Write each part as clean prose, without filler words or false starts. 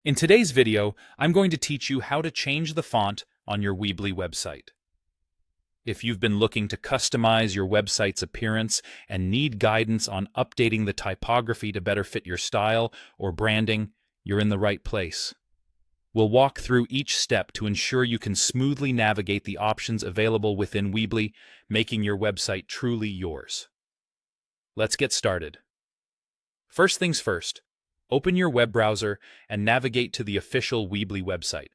In today's video, I'm going to teach you how to change the font on your Weebly website. If you've been looking to customize your website's appearance and need guidance on updating the typography to better fit your style or branding, you're in the right place. We'll walk through each step to ensure you can smoothly navigate the options available within Weebly, making your website truly yours. Let's get started. First things first, open your web browser and navigate to the official Weebly website.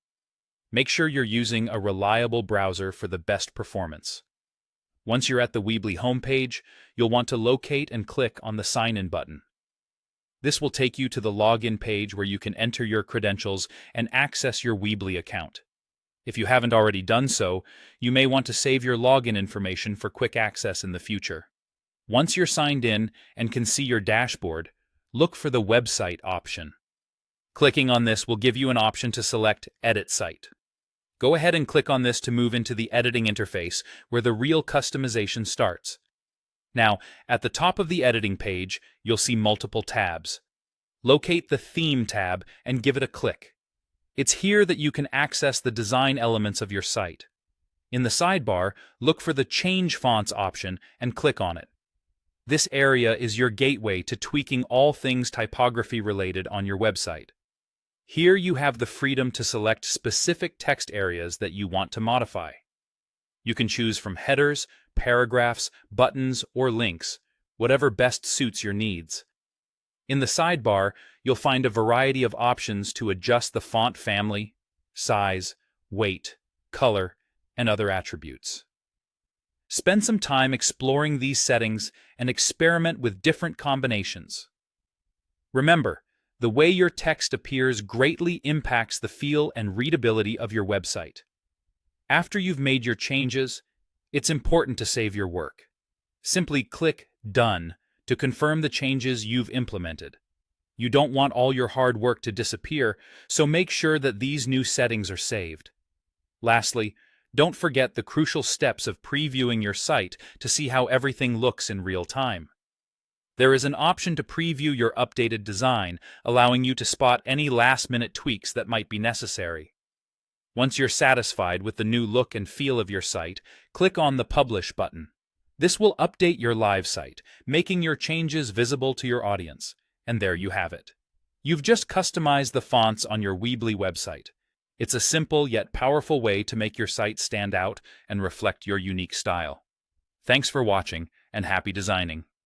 Make sure you're using a reliable browser for the best performance. Once you're at the Weebly homepage, you'll want to locate and click on the Sign In button. This will take you to the login page where you can enter your credentials and access your Weebly account. If you haven't already done so, you may want to save your login information for quick access in the future. Once you're signed in and can see your dashboard, look for the Website option. Clicking on this will give you an option to select Edit Site. Go ahead and click on this to move into the editing interface where the real customization starts. Now, at the top of the editing page, you'll see multiple tabs. Locate the Theme tab and give it a click. It's here that you can access the design elements of your site. In the sidebar, look for the Change Fonts option and click on it. This area is your gateway to tweaking all things typography related on your website. Here you have the freedom to select specific text areas that you want to modify. You can choose from headers, paragraphs, buttons, or links, whatever best suits your needs. In the sidebar, you'll find a variety of options to adjust the font family, size, weight, color, and other attributes. Spend some time exploring these settings and experiment with different combinations. Remember, the way your text appears greatly impacts the feel and readability of your website. After you've made your changes, it's important to save your work. Simply click Done to confirm the changes you've implemented. You don't want all your hard work to disappear, so make sure that these new settings are saved. Lastly, don't forget the crucial steps of previewing your site to see how everything looks in real time. There is an option to preview your updated design, allowing you to spot any last-minute tweaks that might be necessary. Once you're satisfied with the new look and feel of your site, click on the Publish button. This will update your live site, making your changes visible to your audience. And there you have it. You've just customized the fonts on your Weebly website. It's a simple yet powerful way to make your site stand out and reflect your unique style. Thanks for watching, and happy designing.